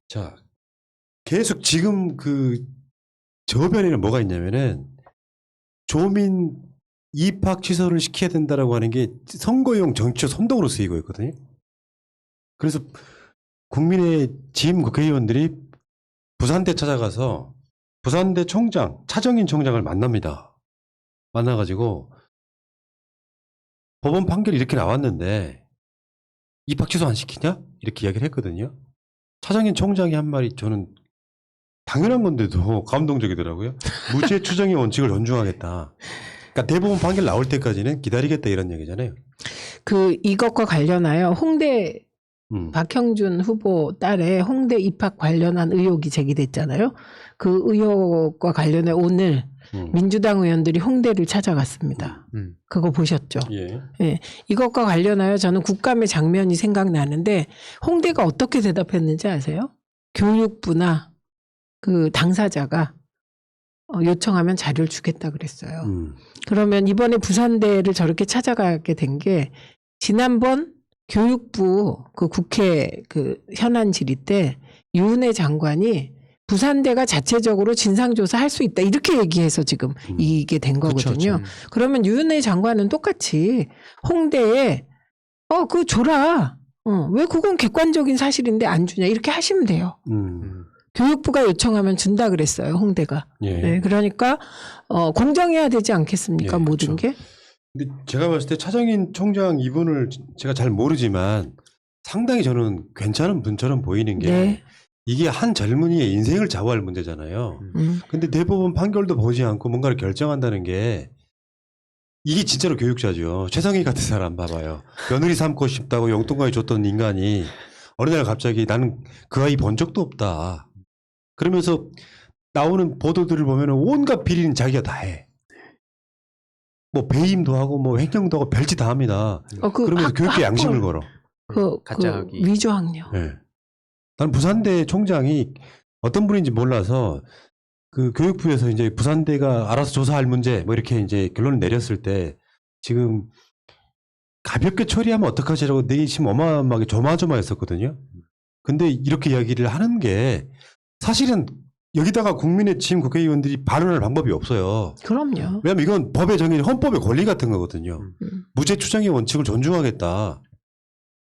자, 계속 지금 그 저변에는 뭐가 있냐면은 조민 입학 취소를 시켜야 된다라고 하는 게 선거용 정치적 선동으로 쓰이고 있거든요. 그래서 국민의힘 국회의원들이 부산대 찾아가서 부산대 총장, 차정인 총장을 만납니다. 만나가지고 법원 판결이 이렇게 나왔는데 입학 취소 안 시키냐? 이렇게 이야기를 했거든요. 차정인 총장이 한 말이 저는 당연한 건데도 감동적이더라고요. 무죄 추정의 원칙을 존중하겠다. 그러니까 대법원 판결 나올 때까지는 기다리겠다 이런 얘기잖아요. 이것과 관련하여 홍대 박형준 후보 딸의 홍대 입학 관련한 의혹이 제기됐잖아요. 그 의혹과 관련해 오늘 민주당 의원들이 홍대를 찾아갔습니다. 그거 보셨죠? 예. 예. 이것과 관련하여 저는 국감의 장면이 생각나는데 홍대가 어떻게 대답했는지 아세요? 교육부나 그 당사자가 요청하면 자료를 주겠다 그랬어요. 그러면 이번에 부산대를 저렇게 찾아가게 된 게 지난번 교육부 그 국회 그 현안 질의 때 유은혜 장관이 부산대가 자체적으로 진상조사할 수 있다 이렇게 얘기해서 지금 이게 된 거거든요. 그쵸. 그러면 유은혜 장관은 똑같이 홍대에 그거 줘라. 왜 그건 객관적인 사실인데 안 주냐 이렇게 하시면 돼요. 교육부가 요청하면 준다 그랬어요. 홍대가. 예. 네, 그러니까 공정해야 되지 않겠습니까? 예, 모든 그렇죠. 게. 근데 제가 봤을 때 차정인 총장 이분을 제가 잘 모르지만 상당히 저는 괜찮은 분처럼 보이는 게 네. 이게 한 젊은이의 인생을 좌우할 문제잖아요. 근데 대법원 판결도 보지 않고 뭔가를 결정한다는 게 이게 진짜로 교육자죠. 최성희 같은 사람 봐봐요. 며느리 삼고 싶다고 용돈까지 줬던 인간이 어느 날 갑자기 나는 그 아이 본 적도 없다. 그러면서 나오는 보도들을 보면 온갖 비리는 자기가 다 해. 뭐 배임도 하고 뭐 횡령도 하고 별짓 다 합니다. 그러면서 교육계 양심을 걸어. 그 위조학력. 네. 난 부산대 총장이 어떤 분인지 몰라서 그 교육부에서 이제 부산대가 알아서 조사할 문제 뭐 이렇게 이제 결론을 내렸을 때 지금 가볍게 처리하면 어떡하지라고 내심 어마어마하게 조마조마했었거든요. 근데 이렇게 이야기를 하는 게 사실은 여기다가 국민의힘 국회의원들이 발언할 방법이 없어요. 그럼요. 왜냐하면 이건 법에 정해진 헌법의 권리 같은 거거든요. 무죄 추정의 원칙을 존중하겠다.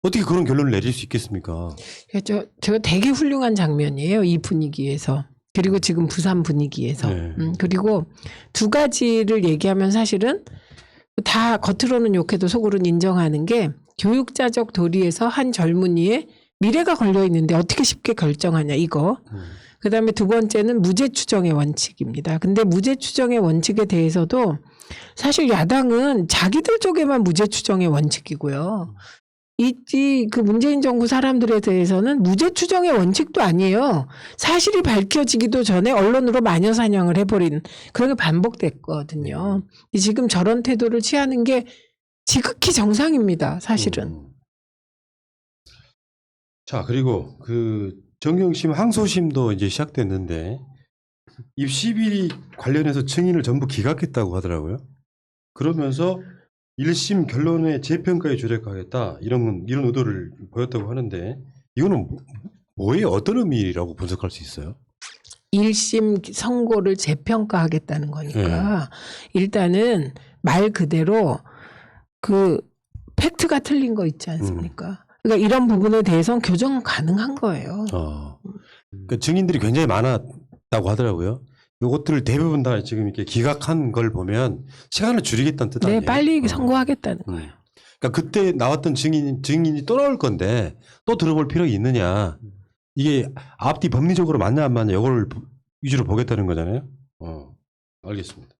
어떻게 그런 결론을 내릴 수 있겠습니까? 저 되게 훌륭한 장면이에요. 이 분위기에서. 그리고 지금 부산 분위기에서. 네. 그리고 두 가지를 얘기하면 사실은 다 겉으로는 욕해도 속으로는 인정하는 게 교육자적 도리에서 한 젊은이의 미래가 걸려 있는데 어떻게 쉽게 결정하냐 이거. 그다음에 두 번째는 무죄 추정의 원칙입니다. 근데 무죄 추정의 원칙에 대해서도 사실 야당은 자기들 쪽에만 무죄 추정의 원칙이고요. 그 문재인 정부 사람들에 대해서는 무죄 추정의 원칙도 아니에요. 사실이 밝혀지기도 전에 언론으로 마녀 사냥을 해버린 그런 게 반복됐거든요. 지금 저런 태도를 취하는 게 지극히 정상입니다. 사실은. 자, 그리고 그 정경심 항소심도 이제 시작됐는데 입시 비리 관련해서 증인을 전부 기각했다고 하더라고요. 그러면서 1심 결론의 재평가에 주력하겠다 이런 의도를 보였다고 하는데 이거는 뭐예요? 어떤 의미라고 분석할 수 있어요? 1심 선고를 재평가하겠다는 거니까 일단은 말 그대로 그 팩트가 틀린 거 있지 않습니까? 그러니까 이런 부분에 대해서는 교정은 가능한 거예요. 그러니까 증인들이 굉장히 많았다고 하더라고요. 요것들을 대부분 다 지금 이렇게 기각한 걸 보면 시간을 줄이겠다는 뜻 아니에요? 네, 빨리 선고하겠다는 거예요. 그러니까 그때 나왔던 증인이 또 나올 건데 또 들어볼 필요가 있느냐. 이게 앞뒤 법리적으로 맞냐 안 맞냐 이걸 위주로 보겠다는 거잖아요. 알겠습니다.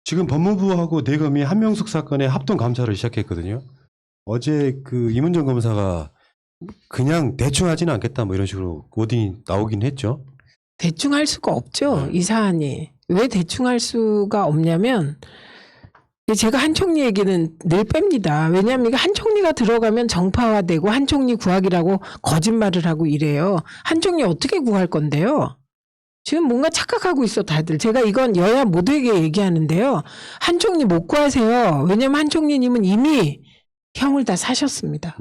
지금 법무부하고 대검이 한명숙 사건의 합동 감찰을 시작했거든요. 어제 그 이문정 검사가 그냥 대충 하지는 않겠다 뭐 이런 식으로 워딩이 나오긴 했죠. 대충 할 수가 없죠. 이 사안이. 왜 대충 할 수가 없냐면 제가 한 총리 얘기는 늘 뺍니다. 왜냐하면 이게 한 총리가 들어가면 정파화되고 한 총리 구하기라고 거짓말을 하고 이래요. 한 총리 어떻게 구할 건데요? 지금 뭔가 착각하고 있어 다들. 제가 이건 여야 모두에게 얘기하는데요. 한 총리 못 구하세요. 왜냐하면 한 총리님은 이미 형을 다 사셨습니다.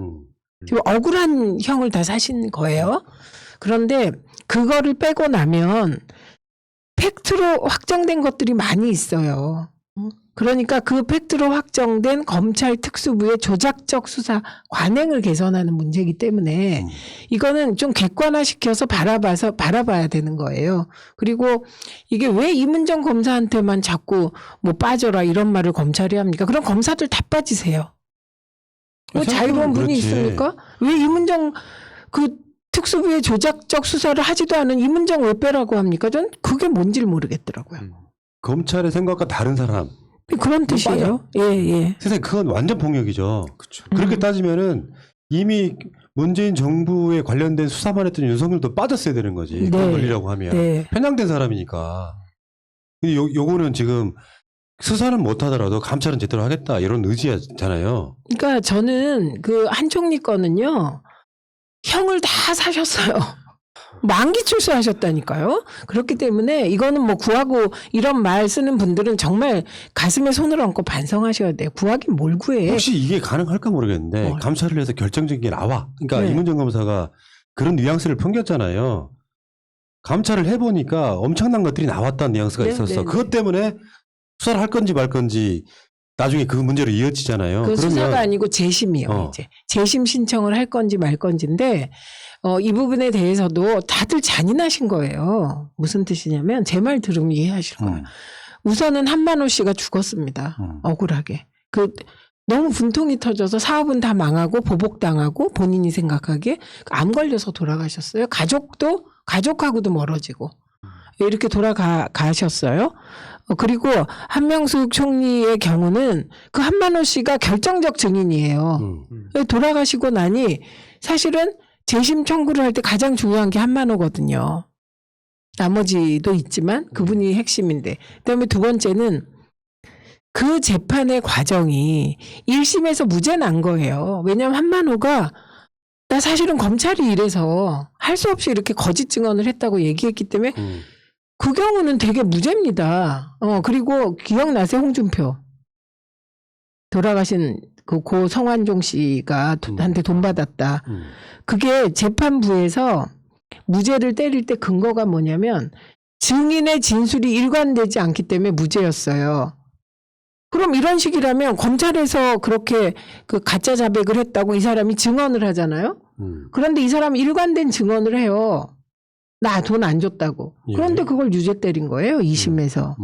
지금 억울한 형을 다 사신 거예요. 그런데 그거를 빼고 나면 팩트로 확정된 것들이 많이 있어요. 그러니까 그 팩트로 확정된 검찰 특수부의 조작적 수사 관행을 개선하는 문제이기 때문에 이거는 좀 객관화시켜서 바라봐야 되는 거예요. 그리고 이게 왜 이문정 검사한테만 자꾸 뭐 빠져라 이런 말을 검찰이 합니까? 그럼 검사들 다 빠지세요. 뭐 자유로운 분이 그렇지. 있습니까? 왜 이문정 그 특수부의 조작적 수사를 하지도 않은 이문정 왜 빼라고 합니까? 전 그게 뭔지를 모르겠더라고요. 검찰의 생각과 다른 사람. 그런 뜻이에요. 예, 예. 세상에 그건 완전 폭력이죠. 그렇게 따지면은 이미 문재인 정부에 관련된 수사만 했던 윤석열도 빠졌어야 되는 거지. 네. 그런 권리라고 하면. 네. 편향된 사람이니까. 근데 요거는 지금 수사는 못 하더라도 감찰은 제대로 하겠다 이런 의지잖아요. 그러니까 저는 그 한 총리 거는요. 형을 다 사셨어요. 만기 출소하셨다니까요. 그렇기 때문에 이거는 뭐 구하고 이런 말 쓰는 분들은 정말 가슴에 손을 얹고 반성하셔야 돼요. 구하긴 뭘 구해. 혹시 이게 가능할까 모르겠는데 감찰을 해서 결정적인 게 나와. 그러니까 네. 이문정 검사가 그런 뉘앙스를 풍겼잖아요. 감찰을 해보니까 엄청난 것들이 나왔다는 뉘앙스가 네, 있었어. 네, 그것 네. 때문에 수사를 할 건지 말 건지 나중에 그 문제로 이어지잖아요. 그 그러면 수사가 아니고 재심이요. 이제 재심 신청을 할 건지 말 건지인데 이 부분에 대해서도 다들 잔인하신 거예요. 무슨 뜻이냐면 제 말 들으면 이해하실 거예요. 우선은 한만호 씨가 죽었습니다. 억울하게. 너무 분통이 터져서 사업은 다 망하고 보복당하고 본인이 생각하기에 암 걸려서 돌아가셨어요. 가족하고도 멀어지고 이렇게 돌아가셨어요. 그리고 한명숙 총리의 경우는 그 한만호 씨가 결정적 증인이에요. 돌아가시고 나니 사실은 재심 청구를 할 때 가장 중요한 게 한만호거든요. 나머지도 있지만 그분이 핵심인데. 그다음에 두 번째는 그 재판의 과정이 1심에서 무죄 난 거예요. 왜냐하면 한만호가 나 사실은 검찰이 이래서 할 수 없이 이렇게 거짓 증언을 했다고 얘기했기 때문에 그 경우는 되게 무죄입니다. 그리고 기억나세요? 홍준표. 돌아가신 고 성완종 씨가 한테 돈 받았다. 그게 재판부에서 무죄를 때릴 때 근거가 뭐냐면 증인의 진술이 일관되지 않기 때문에 무죄였어요. 그럼 이런 식이라면 검찰에서 그렇게 그 가짜 자백을 했다고 이 사람이 증언을 하잖아요. 그런데 이 사람이 일관된 증언을 해요. 나 돈 안 줬다고. 그런데 그걸 유죄 때린 거예요. 2심에서.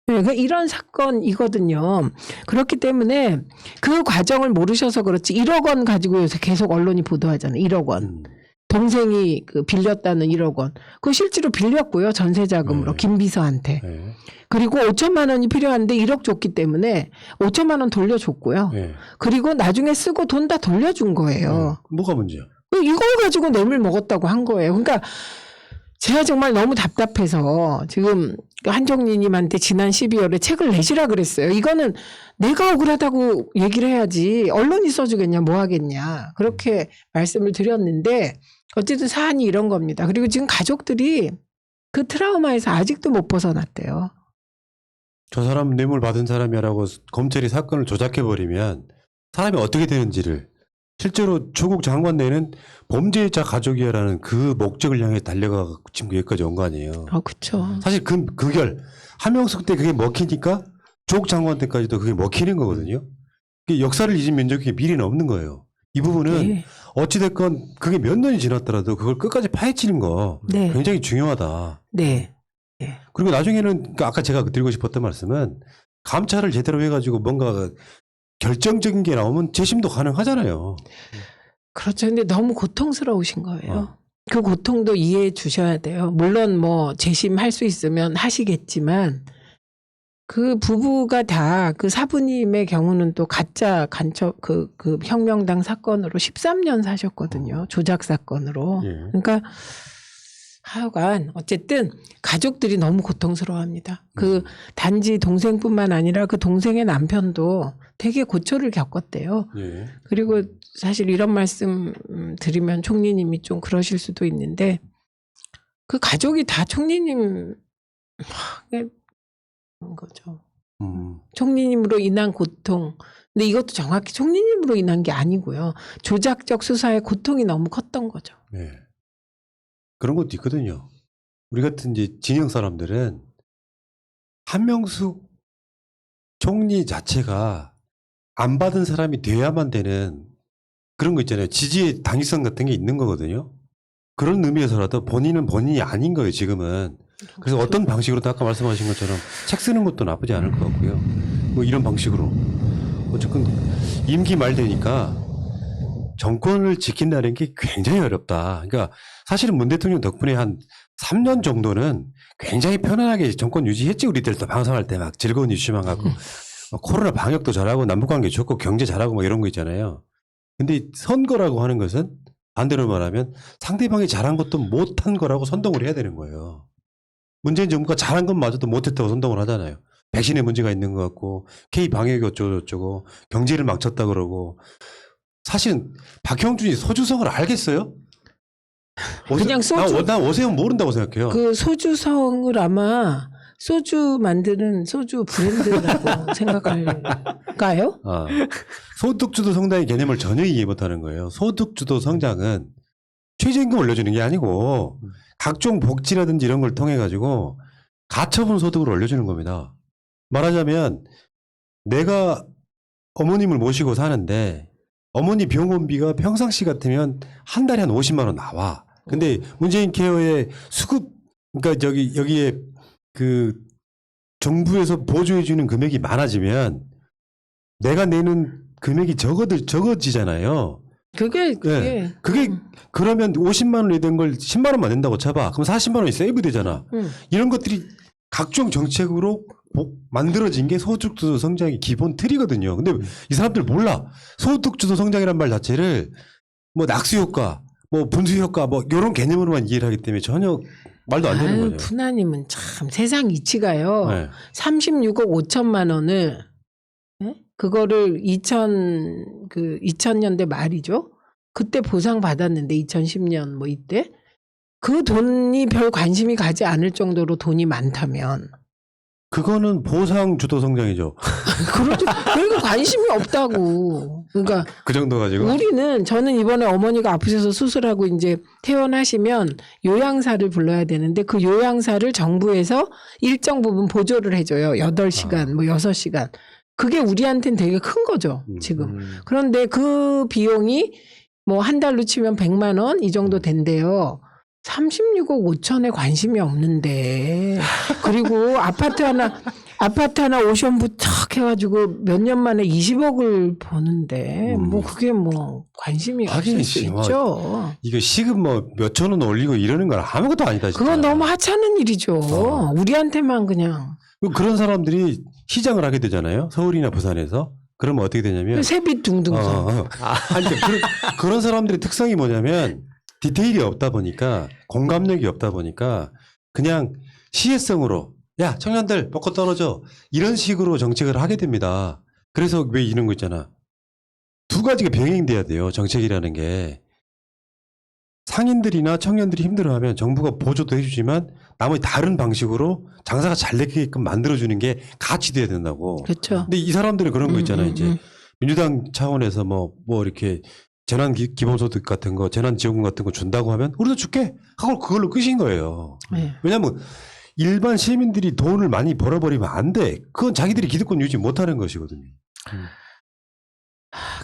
네, 그러니까 이런 사건이거든요. 그렇기 때문에 그 과정을 모르셔서 그렇지 1억 원 가지고 요새 계속 언론이 보도하잖아요. 1억 원. 동생이 빌렸다는 1억 원. 그거 실제로 빌렸고요. 전세 자금으로 김비서한테. 그리고 5천만 원이 필요한데 1억 줬기 때문에 5천만 원 돌려줬고요. 그리고 나중에 쓰고 돈 다 돌려준 거예요. 뭐가 문제야? 이걸 가지고 뇌물 먹었다고 한 거예요. 그러니까 제가 정말 너무 답답해서 지금 한정리님한테 지난 12월에 책을 내시라 그랬어요. 이거는 내가 억울하다고 얘기를 해야지 언론이 써주겠냐 뭐 하겠냐 그렇게 말씀을 드렸는데 어쨌든 사안이 이런 겁니다. 그리고 지금 가족들이 그 트라우마에서 아직도 못 벗어났대요. 저 사람 뇌물 받은 사람이라고 검찰이 사건을 조작해버리면 사람이 어떻게 되는지를 실제로 조국 장관 내는 범죄자 가족이야라는 그 목적을 향해 달려가 지금 여기까지 온 거 아니에요. 그렇죠. 사실 그 결 한명숙 때 그게 먹히니까 조국 장관 때까지도 그게 먹히는 거거든요. 역사를 잊은 민족이 미래는 없는 거예요. 이 부분은 네. 어찌됐건 그게 몇 년이 지났더라도 그걸 끝까지 파헤치는 거 네. 굉장히 중요하다. 네. 그리고 나중에는 그러니까 아까 제가 드리고 싶었던 말씀은 감찰을 제대로 해가지고 뭔가 결정적인 게 나오면 재심도 가능하잖아요. 그렇죠. 근데 너무 고통스러우신 거예요. 그 고통도 이해해 주셔야 돼요. 물론 뭐 재심할 수 있으면 하시겠지만 그 부부가 다 그 사부님의 경우는 또 가짜 간첩 그 혁명당 사건으로 13년 사셨거든요. 조작 사건으로. 그러니까 하여간 어쨌든 가족들이 너무 고통스러워합니다. 그 단지 동생뿐만 아니라 그 동생의 남편도 되게 고초를 겪었대요. 그리고 사실 이런 말씀 드리면 총리님이 좀 그러실 수도 있는데 그 가족이 다 총리님 거죠. 총리님으로 인한 고통 근데 이것도 정확히 총리님으로 인한 게 아니고요. 조작적 수사의 고통이 너무 컸던 거죠. 네. 그런 것도 있거든요. 우리 같은 이제 진영 사람들은 한명숙 총리 자체가 안 받은 사람이 돼야만 되는 그런 거 있잖아요. 지지의 당위성 같은 게 있는 거거든요. 그런 의미에서라도 본인은 본인이 아닌 거예요, 지금은. 그래서 어떤 방식으로도 아까 말씀하신 것처럼 책 쓰는 것도 나쁘지 않을 것 같고요. 뭐 이런 방식으로. 어쨌든 임기 말 되니까 정권을 지킨다는 게 굉장히 어렵다. 그러니까 사실은 문 대통령 덕분에 한 3년 정도는 굉장히 편안하게 정권 유지했지. 우리들도 방송할 때 막 즐거운 이슈만 갖고 코로나 방역도 잘하고 남북관계 좋고 경제 잘하고 뭐 이런 거 있잖아요. 근데 선거라고 하는 것은 반대로 말하면 상대방이 잘한 것도 못한 거라고 선동을 해야 되는 거예요. 문재인 정부가 잘한 것마저도 못했다고 선동을 하잖아요. 백신에 문제가 있는 것 같고 K 방역이 어쩌고저쩌고 경제를 망쳤다 그러고 사실은 박형준이 소주성을 알겠어요? 그냥 소주. 나 오세훈 모른다고 생각해요. 그 소주성을 아마 소주 만드는 소주 브랜드라고 생각할까요? 아, 소득주도 성장의 개념을 전혀 이해 못하는 거예요. 소득주도 성장은 최저임금 올려주는 게 아니고 각종 복지라든지 이런 걸 통해 가지고 가처분 소득을 올려주는 겁니다. 말하자면 내가 어머님을 모시고 사는데 어머니 병원비가 평상시 같으면 한 달에 한 50만 원 나와. 근데 문재인 케어의 수급, 그러니까 여기에 그 정부에서 보조해주는 금액이 많아지면 내가 내는 금액이 적어지잖아요. 그게 그러면 50만 원이 된 걸 10만 원만 낸다고 쳐봐. 그럼 40만 원이 세이브 되잖아. 이런 것들이 각종 정책으로 만들어진 게 소득주도 성장의 기본 틀이거든요. 근데 이 사람들 몰라. 소득주도 성장이란 말 자체를 뭐 낙수효과, 뭐 분수효과, 뭐 이런 개념으로만 이해를 하기 때문에 전혀 말도 안 되는 거죠. 푸나님은 참 세상 이치가요. 네. 36억 5천만 원을 그거를 2000년대 말이죠. 그때 보상 받았는데 2010년 뭐 이때 그 돈이 별 관심이 가지 않을 정도로 돈이 많다면 그거는 보상 주도 성장이죠. 그렇죠. 그러니까 관심이 없다고. 그러니까 그 정도 가지고. 저는 이번에 어머니가 아프셔서 수술하고 이제 퇴원하시면 요양사를 불러야 되는데 그 요양사를 정부에서 일정 부분 보조를 해줘요. 8시간, 뭐 6시간. 그게 우리한테는 되게 큰 거죠, 지금. 그런데 그 비용이 뭐 한 달로 치면 100만 원 이 정도 된대요. 36억 5천에 관심이 없는데. 그리고 아파트 하나 오션부 탁 해가지고 몇 년 만에 20억을 버는데 뭐 그게 뭐 관심이 없을 수 있죠. 이거 시급 뭐 몇천 원 올리고 이러는 건 아무것도 아니다. 진짜. 그건 너무 하찮은 일이죠. 우리한테만 그냥. 그런 사람들이 시장을 하게 되잖아요. 서울이나 부산에서. 그러면 어떻게 되냐면 세빛 둥둥서. 아니, 그런 사람들의 특성이 뭐냐면 디테일이 없다 보니까 공감력이 없다 보니까 그냥 시혜성으로 야 청년들 먹고 떨어져 이런 식으로 정책을 하게 됩니다. 그래서 왜 이런 거 있잖아. 두 가지가 병행돼야 돼요. 정책이라는 게. 상인들이나 청년들이 힘들어하면 정부가 보조도 해주지만 나머지 다른 방식으로 장사가 잘 되게끔 만들어주는 게 같이 돼야 된다고. 그렇죠. 근데 이 사람들은 그런 거 있잖아요. 이제 민주당 차원에서 뭐 이렇게 재난 기본소득 같은 거, 재난지원금 같은 거 준다고 하면 우리도 줄게 하고 그걸로 끝인 거예요. 네. 왜냐하면 일반 시민들이 돈을 많이 벌어버리면 안 돼. 그건 자기들이 기득권 유지 못하는 것이거든요.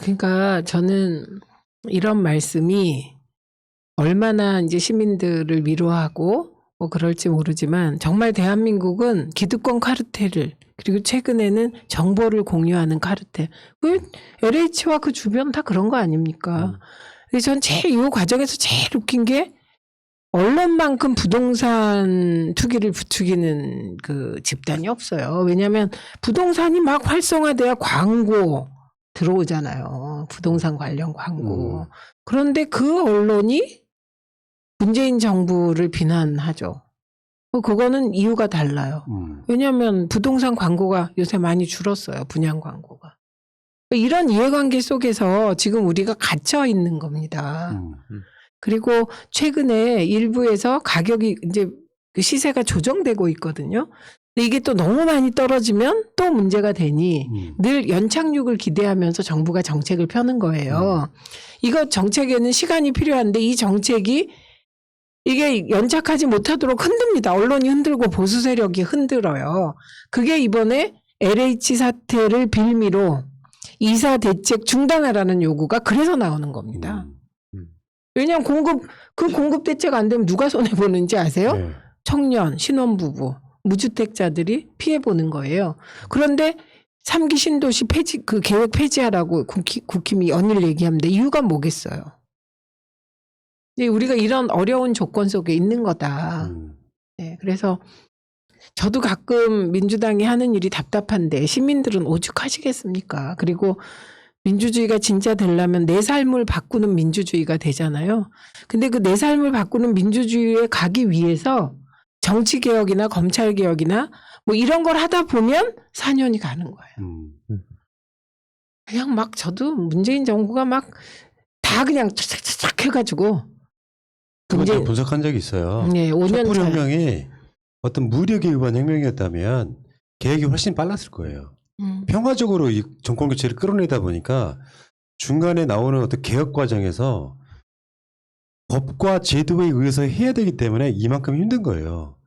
그러니까 저는 이런 말씀이 얼마나 이제 시민들을 위로하고 뭐 그럴지 모르지만 정말 대한민국은 기득권 카르텔을 그리고 최근에는 정보를 공유하는 카르텔. 그 LH와 그 주변 다 그런 거 아닙니까? 그래서 전 이 과정에서 제일 웃긴 게 언론만큼 부동산 투기를 부추기는 그 집단이 없어요. 왜냐하면 부동산이 막 활성화돼야 광고 들어오잖아요. 부동산 관련 광고. 그런데 그 언론이 문재인 정부를 비난하죠. 그거는 이유가 달라요. 왜냐하면 부동산 광고가 요새 많이 줄었어요. 분양 광고가. 이런 이해관계 속에서 지금 우리가 갇혀 있는 겁니다. 그리고 최근에 일부에서 가격이 이제 시세가 조정되고 있거든요. 근데 이게 또 너무 많이 떨어지면 또 문제가 되니 늘 연착륙을 기대하면서 정부가 정책을 펴는 거예요. 이거 정책에는 시간이 필요한데 이 정책이 이게 연착하지 못하도록 흔듭니다. 언론이 흔들고 보수 세력이 흔들어요. 그게 이번에 LH 사태를 빌미로 이사 대책 중단하라는 요구가 그래서 나오는 겁니다. 왜냐하면 공급 대책 안 되면 누가 손해보는지 아세요? 네. 청년, 신혼부부, 무주택자들이 피해보는 거예요. 그런데 3기 신도시 폐지, 그 계획 폐지하라고 국힘이 연일 얘기합니다. 이유가 뭐겠어요? 이제 우리가 이런 어려운 조건 속에 있는 거다. 네, 그래서 저도 가끔 민주당이 하는 일이 답답한데 시민들은 오죽하시겠습니까? 그리고 민주주의가 진짜 되려면 내 삶을 바꾸는 민주주의가 되잖아요. 근데 그 내 삶을 바꾸는 민주주의에 가기 위해서 정치개혁이나 검찰개혁이나 뭐 이런 걸 하다 보면 4년이 가는 거예요. 그냥 막 저도 문재인 정부가 막 다 그냥 착착착 해가지고 그건 제가 분석한 적이 있어요. 네, 5년 촛불혁명이 어떤 무력에 의한 혁명이었다면 개혁이 훨씬 빨랐을 거예요. 평화적으로 이 정권 교체를 끌어내다 보니까 중간에 나오는 어떤 개혁 과정에서 법과 제도에 의해서 해야 되기 때문에 이만큼 힘든 거예요.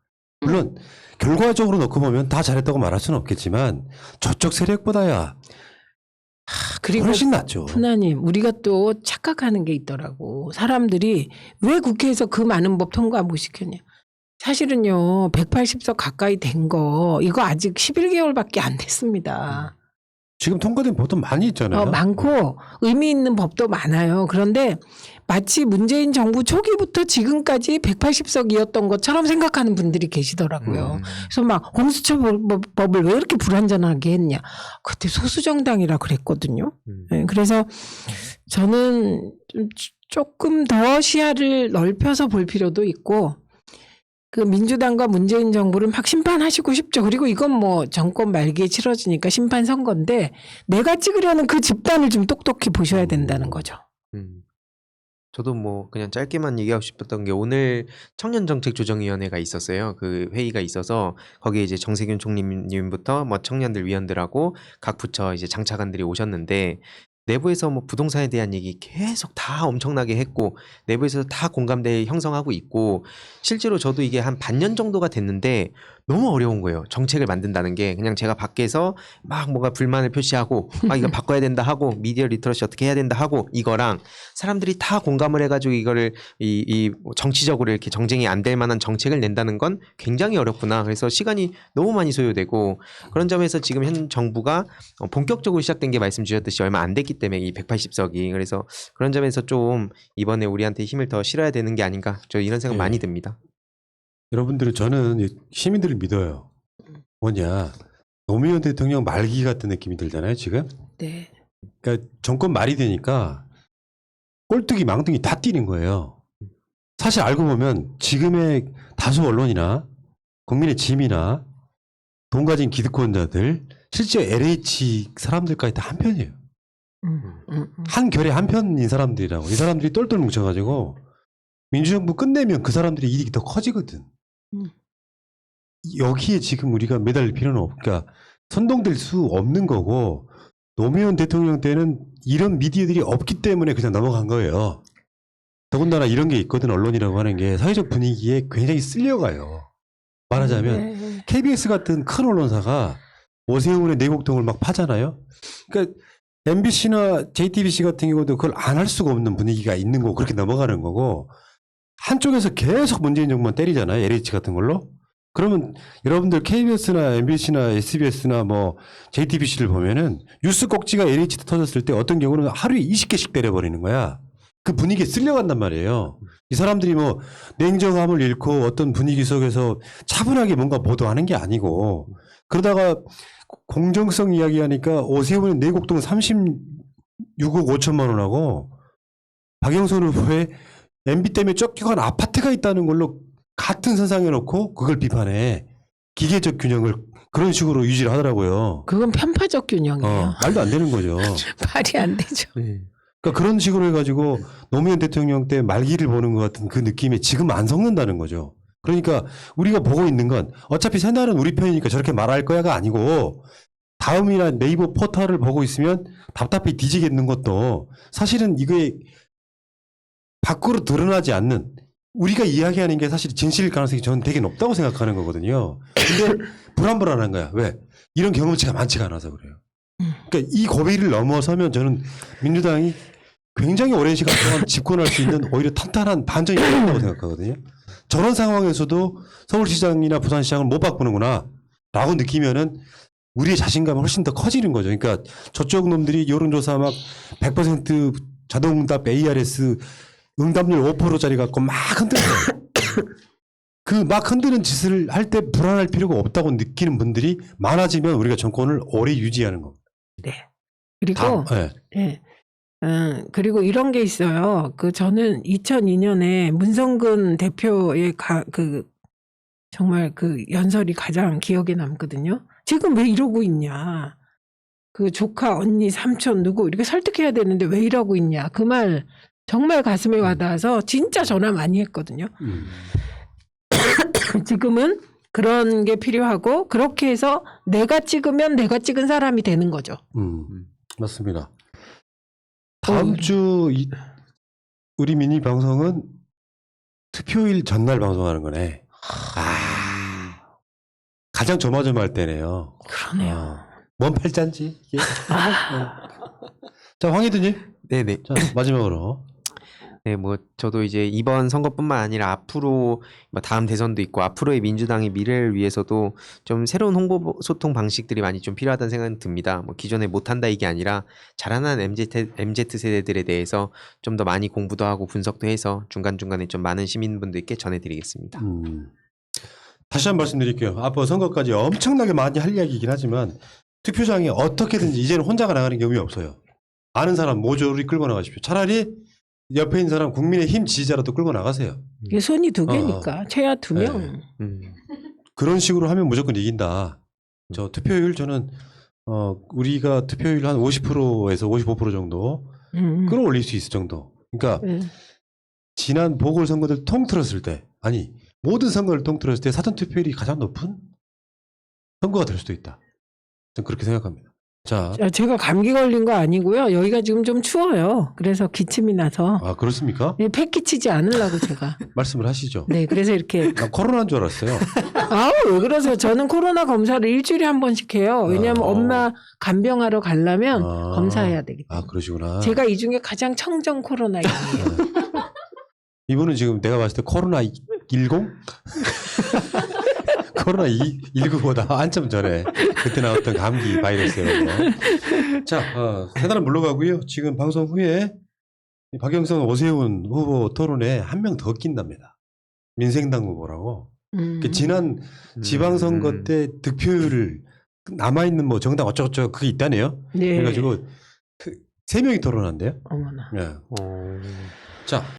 물론 결과적으로 놓고 보면 다 잘했다고 말할 수는 없겠지만 저쪽 세력보다야 그리고 훨씬 낫죠. 푸나님, 우리가 또 착각하는 게 있더라고. 사람들이 왜 국회에서 그 많은 법 통과 못 시켰냐. 사실은요, 180석 가까이 된 거, 이거 아직 11개월밖에 안 됐습니다. 지금 통과된 법도 많이 있잖아요. 많고 의미 있는 법도 많아요. 그런데 마치 문재인 정부 초기부터 지금까지 180석이었던 것처럼 생각하는 분들이 계시더라고요. 그래서 막 공수처법을 왜 이렇게 불완전하게 했냐. 그때 소수정당이라 그랬거든요. 네, 그래서 저는 좀 조금 더 시야를 넓혀서 볼 필요도 있고 그 민주당과 문재인 정부를 막 심판하시고 싶죠. 그리고 이건 뭐 정권 말기에 치러지니까 심판 선거인데 내가 찍으려는 그 집단을 좀 똑똑히 보셔야 된다는 거죠. 저도 뭐 그냥 짧게만 얘기하고 싶었던 게 오늘 청년정책조정위원회가 있었어요. 그 회의가 있어서 거기에 이제 정세균 총리님부터 뭐 청년들 위원들하고 각 부처 이제 장차관들이 오셨는데 내부에서 뭐 부동산에 대한 얘기 계속 다 엄청나게 했고 내부에서 다 공감대 형성하고 있고 실제로 저도 이게 한 반년 정도가 됐는데 너무 어려운 거예요. 정책을 만든다는 게 그냥 제가 밖에서 막 뭔가 불만을 표시하고 막 이거 바꿔야 된다 하고 미디어 리터러시 어떻게 해야 된다 하고 이거랑 사람들이 다 공감을 해가지고 이거를 이 정치적으로 이렇게 정쟁이 안 될 만한 정책을 낸다는 건 굉장히 어렵구나. 그래서 시간이 너무 많이 소요되고 그런 점에서 지금 현 정부가 본격적으로 시작된 게 말씀 주셨듯이 얼마 안 됐기 때문에 이 180석이 그래서 그런 점에서 좀 이번에 우리한테 힘을 더 실어야 되는 게 아닌가 저 이런 생각 많이 듭니다. 여러분들은 저는 시민들을 믿어요. 뭐냐 노무현 대통령 말기 같은 느낌이 들잖아요 지금. 네. 그러니까 정권 말이 되니까 꼴뚜기 망둥이 다 뛰는 거예요. 사실 알고 보면 지금의 다수 언론이나 국민의 짐이나 돈 가진 기득권자들 실제 LH 사람들까지 다 한편이에요. 한 결의 한편인 사람들이라고. 이 사람들이 똘똘 뭉쳐가지고 민주정부 끝내면 그 사람들의 이익이 더 커지거든. 여기에 지금 우리가 매달릴 필요는 없으니까 선동될 수 없는 거고 노무현 대통령 때는 이런 미디어들이 없기 때문에 그냥 넘어간 거예요. 더군다나 이런 게 있거든. 언론이라고 하는 게 사회적 분위기에 굉장히 쓸려가요. 말하자면 KBS 같은 큰 언론사가 오세훈의 내곡동을 막 파잖아요. 그러니까 MBC나 JTBC 같은 경우도 그걸 안 할 수가 없는 분위기가 있는 거고 그렇게 넘어가는 거고 한쪽에서 계속 문재인 정부만 때리잖아요. LH 같은 걸로. 그러면 여러분들 KBS나 MBC나 SBS나 뭐 JTBC를 보면은 뉴스 꼭지가 LH 터졌을 때 어떤 경우는 하루에 20개씩 때려버리는 거야. 그 분위기에 쓸려간단 말이에요. 이 사람들이 뭐 냉정함을 잃고 어떤 분위기 속에서 차분하게 뭔가 보도하는 게 아니고 그러다가 공정성 이야기하니까 오세훈의 내곡동 36억 5천만 원하고 박영선 후보의 MB 때문에 쫓겨간 아파트가 있다는 걸로 같은 선상에 놓고 그걸 비판해. 기계적 균형을 그런 식으로 유지를 하더라고요. 그건 편파적 균형이에요. 말도 안 되는 거죠. 말이 안 되죠. 그러니까 그런 식으로 해가지고 노무현 대통령 때 말기를 보는 것 같은 그 느낌에 지금 안 섞는다는 거죠. 그러니까 우리가 보고 있는 건 어차피 새날은 우리 편이니까 저렇게 말할 거야가 아니고 다음이나 네이버 포털을 보고 있으면 답답해 뒤지겠는 것도 사실은 이게 밖으로 드러나지 않는 우리가 이야기하는 게 사실 진실일 가능성이 저는 되게 높다고 생각하는 거거든요. 근데 불안불안한 거야. 왜? 이런 경험치가 많지가 않아서 그래요. 그러니까 이 고비를 넘어서면 저는 민주당이 굉장히 오랜 시간 동안 집권할 수 있는 오히려 탄탄한 반전이 있다고 생각하거든요. 저런 상황에서도 서울시장이나 부산시장을 못 바꾸는구나 라고 느끼면은 우리의 자신감이 훨씬 더 커지는 거죠. 그러니까 저쪽 놈들이 여론조사 막 100% 자동응답 ARS 응답률 5%짜리 갖고 막 흔들어요. 그 막 흔드는 짓을 할 때 불안할 필요가 없다고 느끼는 분들이 많아지면 우리가 정권을 오래 유지하는 겁니다. 네. 그리고 예. 그리고 이런 게 있어요. 저는 2002년에 문성근 대표의 정말 그 연설이 가장 기억에 남거든요. 지금 왜 이러고 있냐. 그 조카, 언니, 삼촌 누구 이렇게 설득해야 되는데 왜 이러고 있냐. 그 말 정말 가슴에 와닿아서 진짜 전화 많이 했거든요. 지금은 그런 게 필요하고 그렇게 해서 내가 찍으면 내가 찍은 사람이 되는 거죠. 맞습니다. 다음 주 우리 미니 방송은 투표일 전날 방송하는 거네. 가장 조마조마할 때네요. 그러네요. 뭔 팔자인지. 이게. 자, 황희두님. 네네. 자, 마지막으로. 네, 뭐 저도 이제 이번 선거뿐만 아니라 앞으로 뭐 다음 대선도 있고 앞으로의 민주당의 미래를 위해서도 좀 새로운 홍보 소통 방식들이 많이 좀 필요하다는 생각이 듭니다. 뭐 기존에 못한다 이게 아니라 자라난 MZ 세대들에 대해서 좀 더 많이 공부도 하고 분석도 해서 중간중간에 좀 많은 시민분들께 전해드리겠습니다. 다시 한 번 말씀드릴게요. 앞으로 선거까지 엄청나게 많이 할 이야기이긴 하지만 투표장에 어떻게든지 이제는 혼자가 나가는 게 의미 없어요. 아는 사람 모조리 끌고 나가십시오. 차라리 옆에 있는 사람 국민의힘 지지자라도 끌고 나가세요. 이게 손이 두 개니까 최하 2명. 그런 식으로 하면 무조건 이긴다. 저 투표율 저는 우리가 투표율 한 50%에서 55% 정도 끌어올릴 수 있을 정도. 그러니까 지난 보궐선거들 통틀었을 때 아니 모든 선거를 통틀었을 때 사전투표율이 가장 높은 선거가 될 수도 있다. 저는 그렇게 생각합니다. 자, 제가 감기 걸린 거 아니고요. 여기가 지금 좀 추워요. 그래서 기침이 나서. 아 그렇습니까? 패 끼치지 않으려고 제가. 말씀을 하시죠. 네, 그래서 이렇게. 난 코로나인 줄 알았어요. 아우, 왜 그러세요? 저는 코로나 검사를 일주일에 한 번씩 해요. 왜냐하면 엄마 간병하러 가려면 검사해야 되기 때문에. 아 그러시구나. 제가 이 중에 가장 청정 코로나이에요. 이분은 지금 내가 봤을 때 코로나 10? 코로나 19보다 한참 전에 그때 나왔던 감기 바이러스예요. 자, 세달은 물러가고요. 지금 방송 후에 박영선 오세훈 후보 토론에 한 명 더 낀답니다. 민생당 후보라고. 그 지난 지방선거 때 득표율을 남아있는 뭐 정당 어쩌고저쩌고 그게 있다네요. 네. 그래가지고 3명이 토론한대요. 어머나. 네. 자.